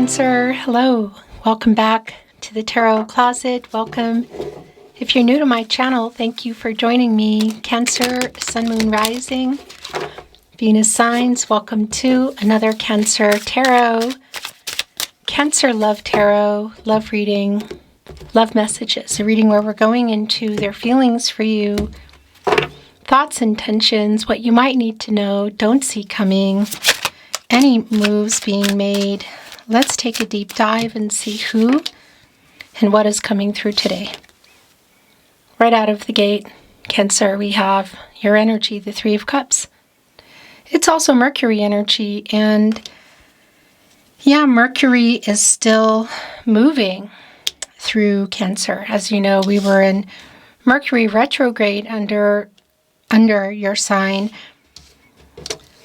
Cancer. Hello. Welcome back to the Tarot Closet. Welcome. If you're new to my channel, thank you for joining me. Cancer, Sun, Moon, Rising, Venus signs. Welcome to another Cancer Tarot. Cancer love tarot, love reading, love messages. A reading where we're going into their feelings for you, thoughts, intentions, what you might need to know, don't see coming, any moves being made. Let's take a deep dive and see who and what is coming through today. Right out of the gate, Cancer, we have your energy, the Three of Cups. It's also Mercury energy, and yeah, Mercury is still moving through Cancer. As you know, we were in Mercury retrograde under your sign.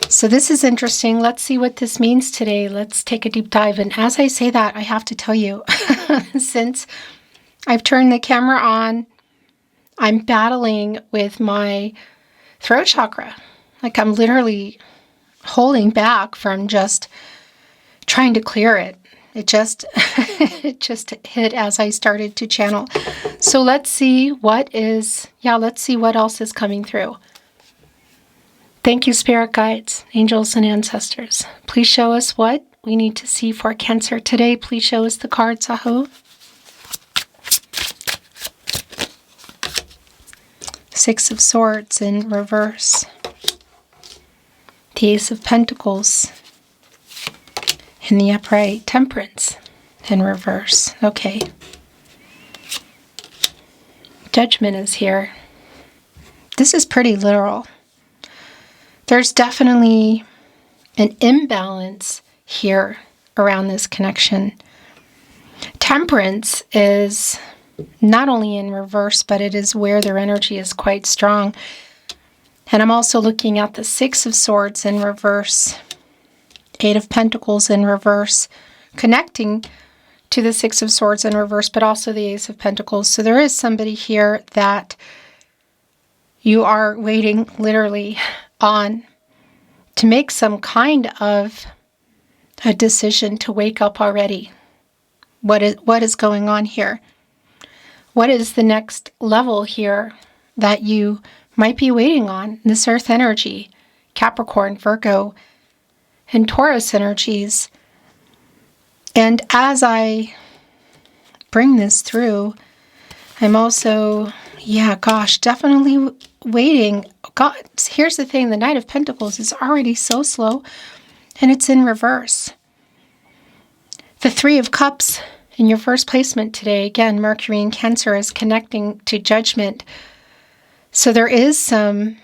So this is interesting. Let's see what this means today. Let's take a deep dive. And as I say that, I have to tell you, since I've turned the camera on, I'm battling with my throat chakra. Like I'm literally holding back from just trying to clear it. It just hit as I started to channel. So let's see let's see what else is coming through. Thank you, spirit guides, angels, and ancestors. Please show us what we need to see for Cancer today. Please show us the cards, Aho. Six of Swords in reverse. The Ace of Pentacles in the upright. Temperance in reverse. Okay. Judgment is here. This is pretty literal. There's definitely an imbalance here around this connection. Temperance is not only in reverse, but it is where their energy is quite strong. And I'm also looking at the Six of Swords in reverse, Eight of Pentacles in reverse, connecting to the Six of Swords in reverse, but also the Ace of Pentacles. So there is somebody here that you are waiting literally on to make some kind of a decision to wake up already. What is going on here? What is the next level here that you might be waiting on? This Earth energy, Capricorn, Virgo, and Taurus energies. And as I bring this through, I'm also, definitely waiting. God, here's the thing, the Knight of Pentacles is already so slow, and it's in reverse. The Three of Cups in your first placement today, again, Mercury in Cancer is connecting to Judgment. So there is some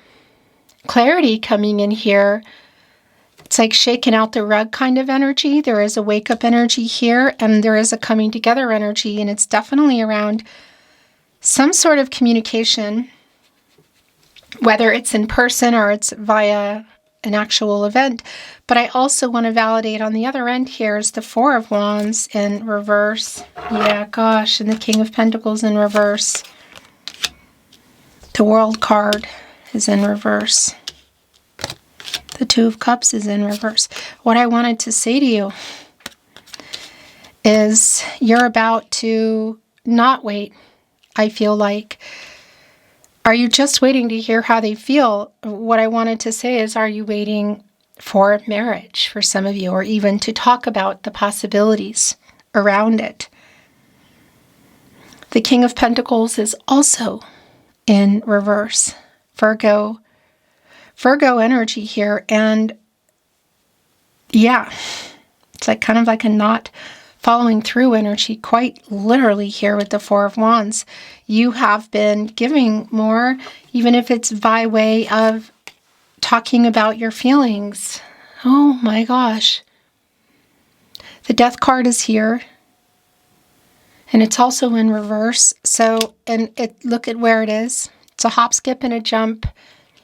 clarity coming in here. It's like shaking out the rug kind of energy. There is a wake-up energy here, and there is a coming together energy, and it's definitely around some sort of communication, whether it's in person or it's via an actual event. But I also want to validate on the other end here is the Four of Wands in reverse. And the King of Pentacles in reverse. The World card is in reverse. The Two of Cups is in reverse. What I wanted to say to you is you're about to not wait, I feel like. Are you just waiting to hear how they feel? What I wanted to say is, are you waiting for marriage for some of you, or even to talk about the possibilities around it? The King of Pentacles is also in reverse. Virgo energy here, and it's like kind of like a not following through energy, quite literally here with the Four of Wands. You have been giving more, even if it's by way of talking about your feelings. Oh my gosh. The Death card is here, and it's also in reverse. So, look at where it is. It's a hop, skip, and a jump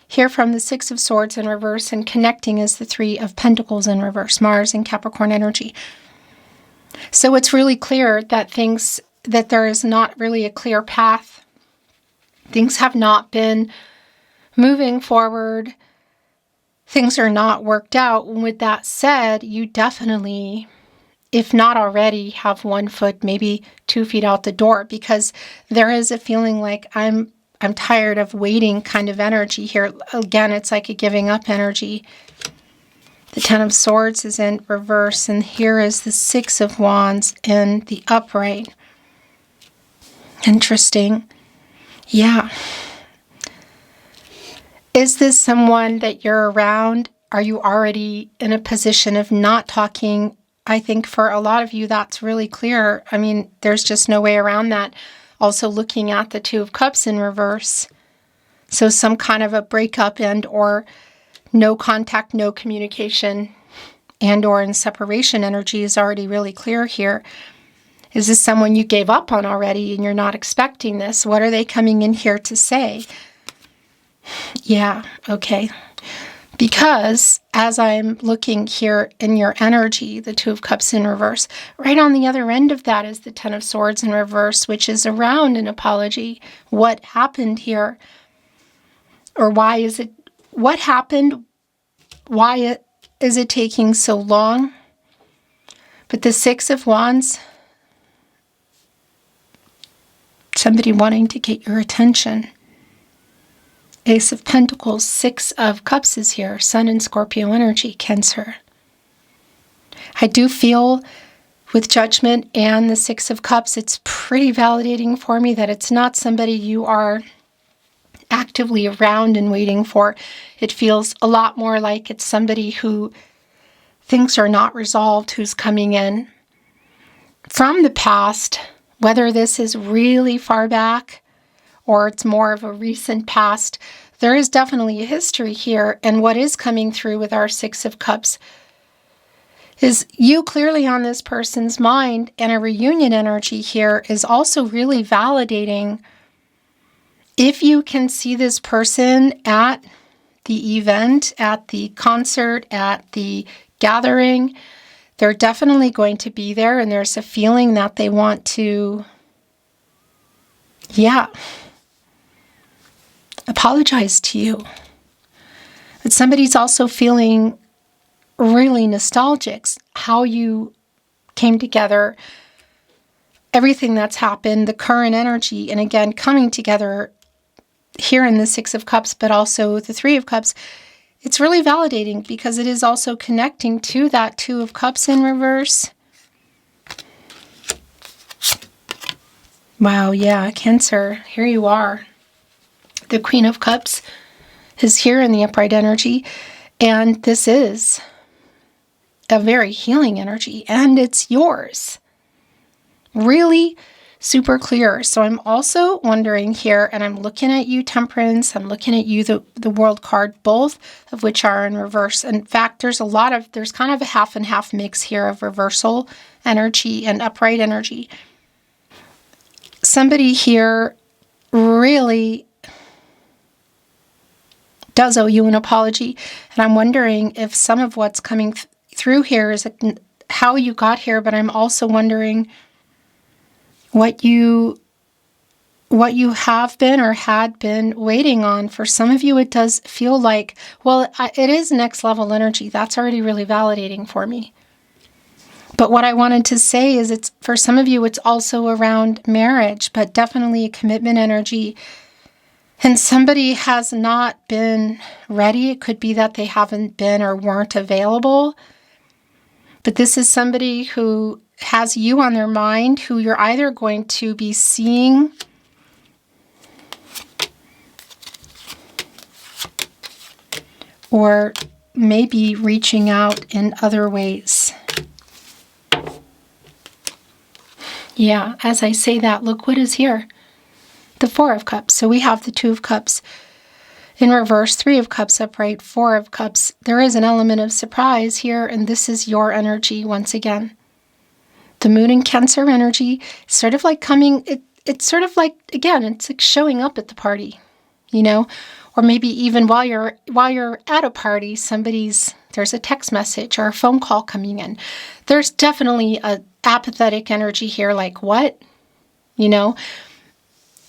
here from the Six of Swords in reverse, and connecting is the Three of Pentacles in reverse, Mars and Capricorn energy. So it's really clear that there is not really a clear path. Things have not been moving forward. Things are not worked out. With that said, you definitely if not already, have 1 foot, maybe 2 feet out the door, because there is a feeling like I'm tired of waiting kind of energy here. Again, it's like a giving up energy. The Ten of Swords is in reverse, and here is the Six of Wands in the upright. Interesting. Yeah. Is this someone that you're around? Are you already in a position of not talking? I think for a lot of you, that's really clear. I mean, there's just no way around that. Also looking at the Two of Cups in reverse. So some kind of a breakup and or no contact, no communication, and or in separation energy is already really clear here. Is this someone you gave up on already and you're not expecting this? What are they coming in here to say? Yeah, okay. Because as I'm looking here in your energy, the Two of Cups in reverse, right on the other end of that is the Ten of Swords in reverse, which is around an apology. What happened here? Or why is it, what happened? Why is it taking so long? But the Six of Wands, somebody wanting to get your attention. Ace of Pentacles, Six of Cups is here. Sun and Scorpio energy, Cancer. I do feel with Judgment and the Six of Cups, it's pretty validating for me that it's not somebody you are actively around and waiting for. It feels a lot more like it's somebody who things are not resolved, who's coming in from the past, whether this is really far back or it's more of a recent past. There is definitely a history here, and what is coming through with our Six of Cups is you clearly on this person's mind, and a reunion energy here is also really validating. If you can see this person at the event, at the concert, at the gathering, they're definitely going to be there, and there's a feeling that they want to, apologize to you. But somebody's also feeling really nostalgic, how you came together, everything that's happened, the current energy, and again, coming together here in the Six of Cups, but also the Three of Cups. It's really validating because it is also connecting to that Two of Cups in reverse. Wow, yeah, Cancer, here you are. The Queen of Cups is here in the upright energy, and this is a very healing energy, and it's yours. Really super clear. So I'm also wondering here, and I'm looking at you, Temperance, I'm looking at you, the World card, both of which are in reverse. In fact, there's kind of a half and half mix here of reversal energy and upright energy. Somebody here really does owe you an apology, and I'm wondering if some of what's coming through here is how you got here, but I'm also wondering what you have been or had been waiting on. For some of you, it does feel like, well, it is next level energy. That's already really validating for me. But what I wanted to say is it's for some of you, it's also around marriage, but definitely a commitment energy. And somebody has not been ready. It could be that they haven't been or weren't available. But this is somebody who has you on their mind, who you're either going to be seeing or maybe reaching out in other ways. Yeah, as I say that, look what is here. The Four of Cups. So we have the Two of Cups in reverse, Three of Cups upright, Four of Cups. There is an element of surprise here, and this is your energy once again. The Moon and Cancer energy is sort of like coming, it's sort of like, again, it's like showing up at the party, you know? Or maybe even while you're at a party, there's a text message or a phone call coming in. There's definitely a apathetic energy here, like what? You know?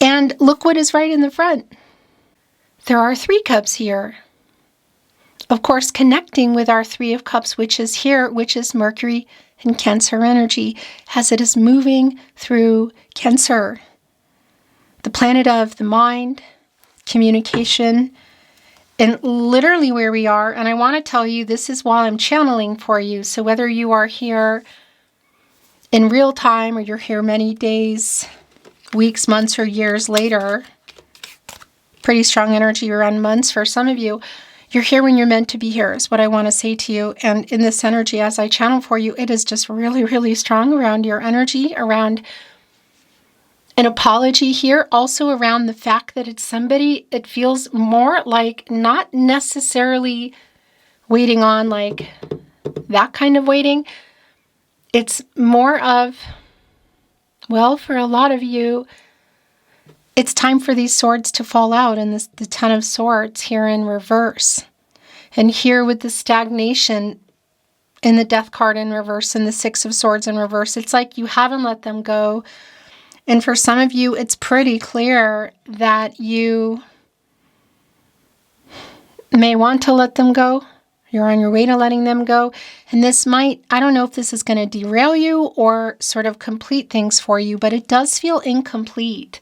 And look what is right in the front. There are Three Cups here. Of course, connecting with our Three of Cups, which is here, which is Mercury and Cancer energy as it is moving through Cancer, the planet of the mind, communication, and literally where we are. And I want to tell you, this is while I'm channeling for you. So whether you are here in real time or you're here many days, weeks, months, or years later, pretty strong energy around months for some of you, you're here when you're meant to be here is what I want to say to you. And in this energy, as I channel for you, it is just really, really strong around your energy, around an apology here, also around the fact that it's somebody, it feels more like not necessarily waiting on like that kind of waiting. It's more of, well, for a lot of you, it's time for these swords to fall out, and the Ten of Swords here in reverse. And here with the stagnation in the Death card in reverse and the Six of Swords in reverse, it's like you haven't let them go. And for some of you, it's pretty clear that you may want to let them go. You're on your way to letting them go. And this might, I don't know if this is going to derail you or sort of complete things for you, but it does feel incomplete.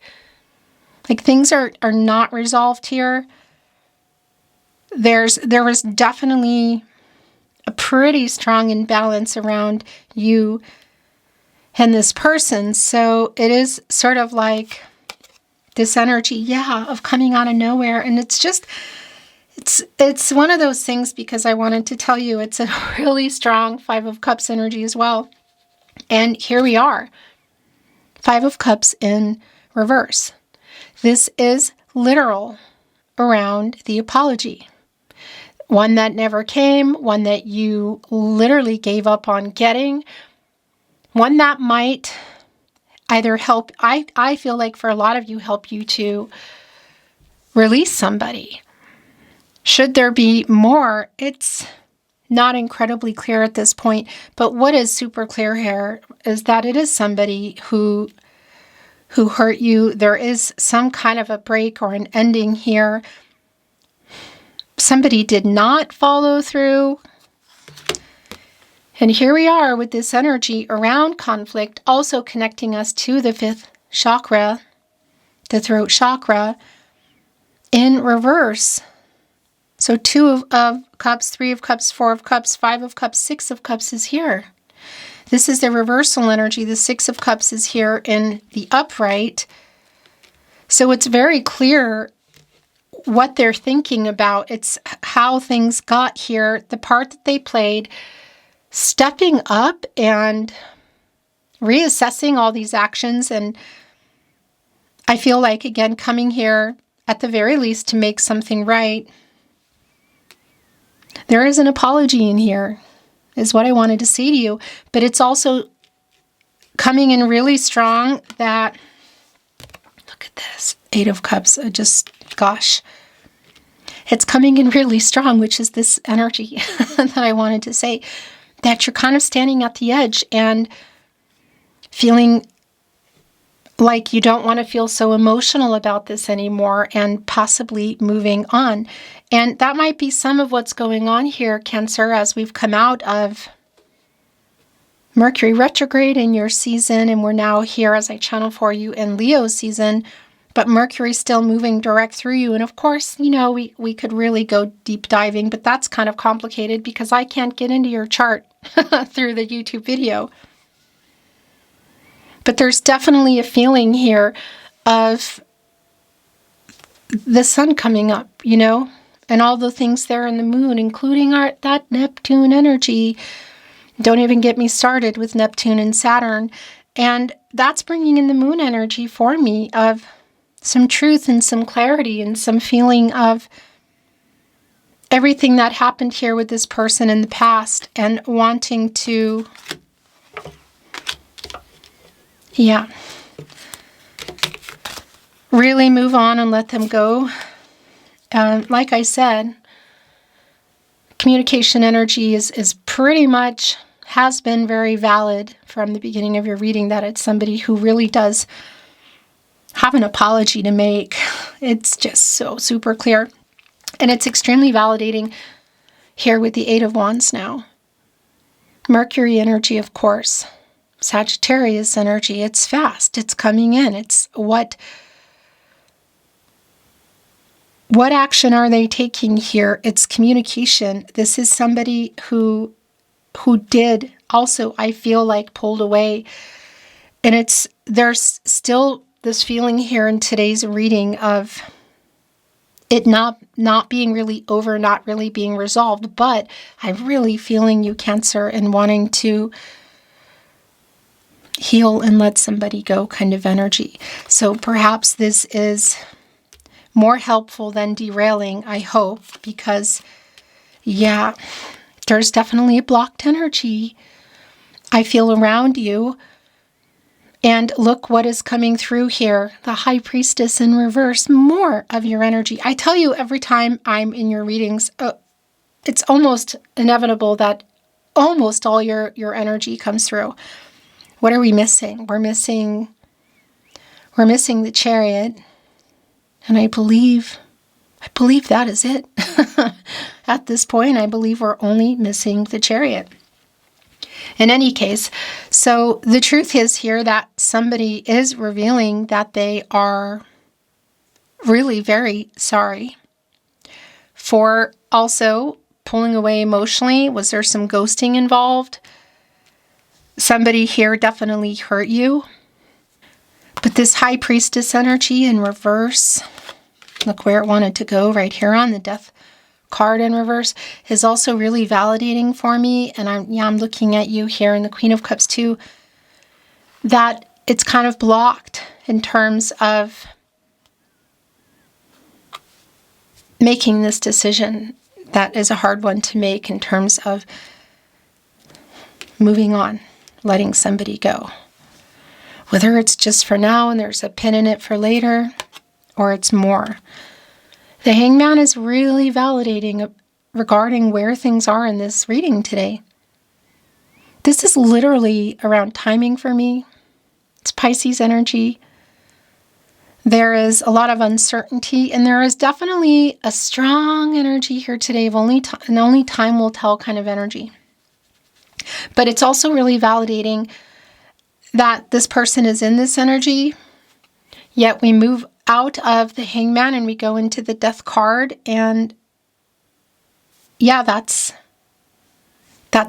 Like things are not resolved here. There was definitely a pretty strong imbalance around you and this person. So it is sort of like this energy, of coming out of nowhere. And it's just, it's one of those things, because I wanted to tell you it's a really strong Five of Cups energy as well. And here we are, Five of Cups in reverse. This is literal around the apology. One that never came, one that you literally gave up on getting, one that might either help, I feel like for a lot of you, help you to release somebody. Should there be more? It's not incredibly clear at this point, but what is super clear here is that it is somebody who hurt you. There is some kind of a break or an ending here. Somebody did not follow through. And here we are with this energy around conflict, also connecting us to the fifth chakra, the throat chakra, in reverse. So Two of Cups, Three of Cups, Four of Cups, Five of Cups, Six of Cups is here. This is the reversal energy. The Six of Cups is here in the upright. So it's very clear what they're thinking about. It's how things got here, the part that they played, stepping up and reassessing all these actions. And I feel like, again, coming here at the very least to make something right. There is an apology in here, is what I wanted to say to you. But it's also coming in really strong that, look at this, Eight of Cups, gosh. It's coming in really strong, which is this energy that I wanted to say, that you're kind of standing at the edge and feeling like you don't want to feel so emotional about this anymore and possibly moving on. And that might be some of what's going on here, Cancer, as we've come out of Mercury retrograde in your season, and we're now here as I channel for you in Leo season, but Mercury's still moving direct through you. And of course, you know, we could really go deep diving, but that's kind of complicated because I can't get into your chart through the YouTube video. But there's definitely a feeling here of the sun coming up, you know, and all the things there in the moon, including that Neptune energy. Don't even get me started with Neptune and Saturn. And that's bringing in the moon energy for me of some truth and some clarity and some feeling of everything that happened here with this person in the past and wanting to, really move on and let them go. Like I said, communication energy is pretty much, has been very valid from the beginning of your reading, that it's somebody who really does have an apology to make. It's just so super clear. And it's extremely validating here with the Eight of Wands now. Mercury energy, of course. Sagittarius energy, it's fast, it's coming in. It's what action are they taking here? It's communication. This is somebody who did also, I feel like, pulled away. And there's still this feeling here in today's reading of it not being really over, not really being resolved, but I'm really feeling you, Cancer, and wanting to heal and let somebody go kind of energy. So perhaps this is more helpful than derailing, I hope, because, yeah, there's definitely a blocked energy I feel around you. And look what is coming through here. The High Priestess in reverse. More of your energy. I tell you, every time I'm in your readings, it's almost inevitable that almost all your energy comes through. What are we missing? We're missing the Chariot. And I believe that is it. At this point, I believe we're only missing the Chariot. In any case, so the truth is here that somebody is revealing that they are really very sorry for also pulling away emotionally. Was there some ghosting involved? Somebody here definitely hurt you. But this High Priestess energy in reverse, look where it wanted to go, right here on the Death card in reverse, is also really validating for me. And I'm looking at you here in the Queen of Cups too, that it's kind of blocked in terms of making this decision. That is a hard one to make in terms of moving on, letting somebody go. Whether it's just for now and there's a pin in it for later, or it's more. The Hangman is really validating regarding where things are in this reading today. This is literally around timing for me. It's Pisces energy. There is a lot of uncertainty, and there is definitely a strong energy here today of only time will tell kind of energy. But it's also really validating that this person is in this energy, yet we move out of the Hangman and we go into the Death card, and yeah, that's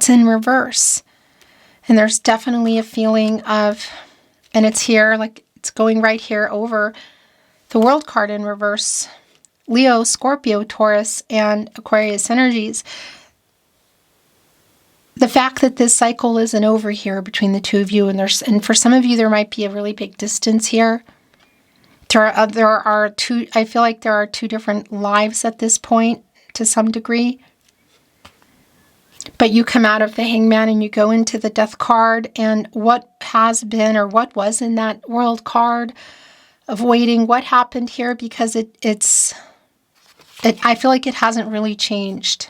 in reverse. And there's definitely a feeling of, and it's here, like it's going right here over the World card in reverse. Leo, Scorpio, Taurus, and Aquarius energies. The fact that this cycle isn't over here between the two of you, and for some of you there might be a really big distance here. There are two. I feel like there are two different lives at this point to some degree. But you come out of the Hangman and you go into the Death card, and what has been or what was in that World card of waiting, what happened here, because I feel like it hasn't really changed.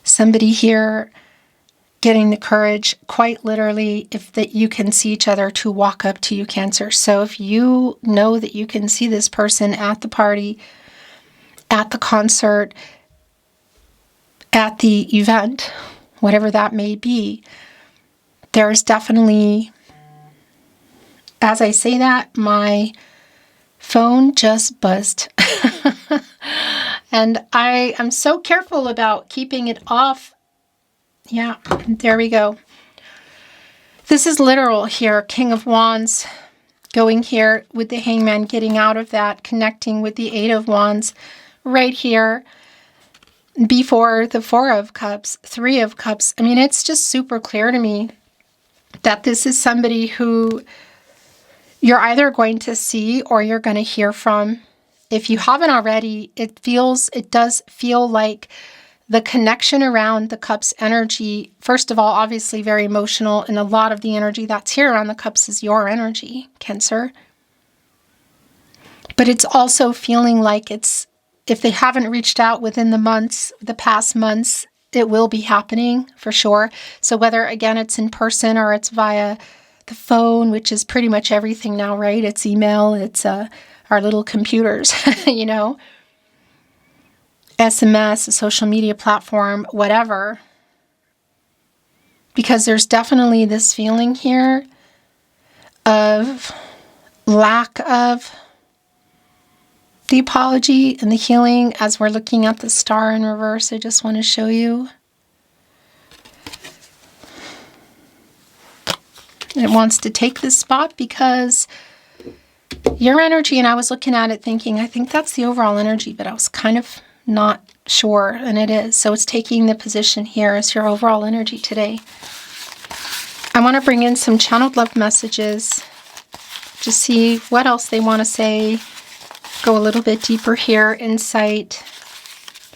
Somebody here getting the courage, quite literally, that you can see each other, to walk up to you, Cancer. So if you know that you can see this person at the party, at the concert, at the event, whatever that may be, there's definitely, as I say that, my phone just buzzed. And I am so careful about keeping it off. Yeah, there we go. This is literal here. King of Wands going here with the Hangman, getting out of that, connecting with the Eight of Wands right here before the Four of Cups, Three of Cups. I mean, it's just super clear to me that this is somebody who you're either going to see or you're going to hear from. If you haven't already, it does feel like the connection around the Cups energy, first of all, obviously very emotional, and a lot of the energy that's here around the Cups is your energy, Cancer. But it's also feeling like if they haven't reached out within the past months, it will be happening for sure. So whether, again, it's in person or it's via the phone, which is pretty much everything now, right? It's email, it's our little computers, you know. SMS, a social media platform, whatever. Because there's definitely this feeling here of lack of the apology and the healing. As we're looking at the star in reverse, I just want to show you. It wants to take this spot because your energy, and I was looking at it thinking, I think that's the overall energy, but I was kind of not sure, and it is. So it's taking the position here as your overall energy today. I want to bring in some channeled love messages to see what else they want to say. Go a little bit deeper here. Insight,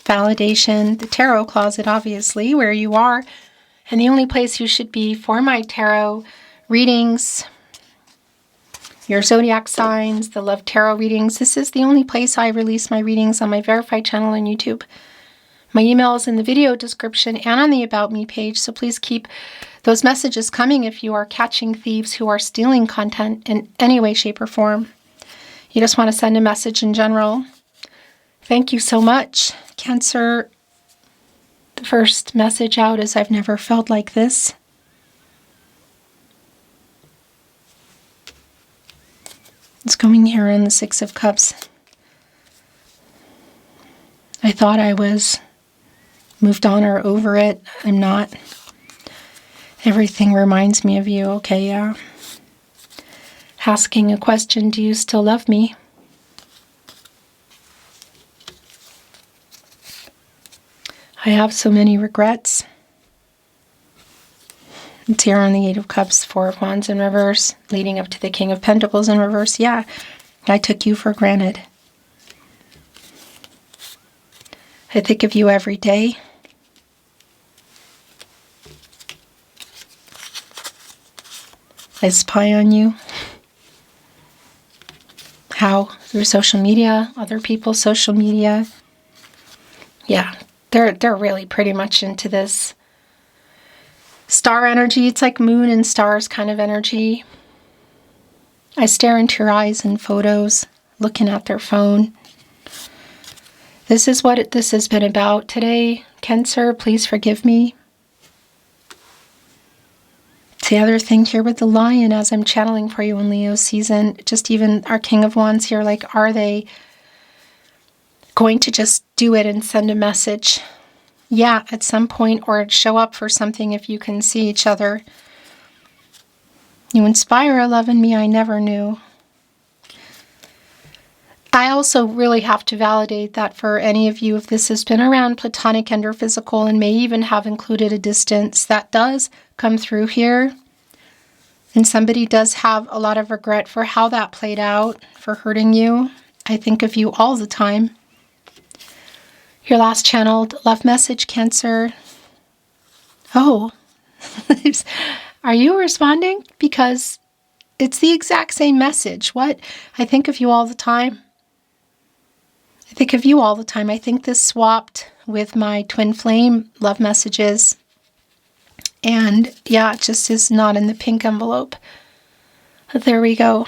validation, the tarot closet, obviously, where you are. And the only place you should be for my tarot readings, your zodiac signs, the love tarot readings. This is the only place I release my readings on my verified channel on YouTube. My email is in the video description and on the About Me page, so please keep those messages coming if you are catching thieves who are stealing content in any way, shape, or form. You just want to send a message in general. Thank you so much, Cancer. The first message out is, I've never felt like this. It's going here on the Six of Cups. I thought I was moved on or over it. I'm not. Everything reminds me of you. Okay, yeah. Asking a question, do you still love me? I have so many regrets. It's here on the Eight of Cups, Four of Wands in reverse, leading up to the King of Pentacles in reverse. Yeah, I took you for granted. I think of you every day. I spy on you. How? Through social media, other people's social media. Yeah, they're really pretty much into this star energy. It's like moon and stars kind of energy. I stare into your eyes in photos, looking at their phone. This is what this has been about today. Cancer, please forgive me. The other thing here with the lion, as I'm channeling for you in Leo season, just even our King of Wands here, like, are they going to just do it and send a message? Yeah, at some point, or show up for something if you can see each other. You inspire a love in me I never knew. I also really have to validate that for any of you, if this has been around platonic and or physical and may even have included a distance, that does come through here. And somebody does have a lot of regret for how that played out, for hurting you. I think of you all the time. Your last channeled love message, Cancer. Oh, are you responding? Because it's the exact same message. What? I think of you all the time. I think of you all the time. I think this swapped with my twin flame love messages. And yeah, it just is not in the pink envelope. But there we go.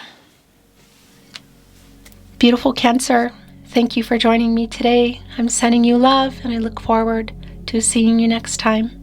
Beautiful Cancer. Thank you for joining me today. I'm sending you love, and I look forward to seeing you next time.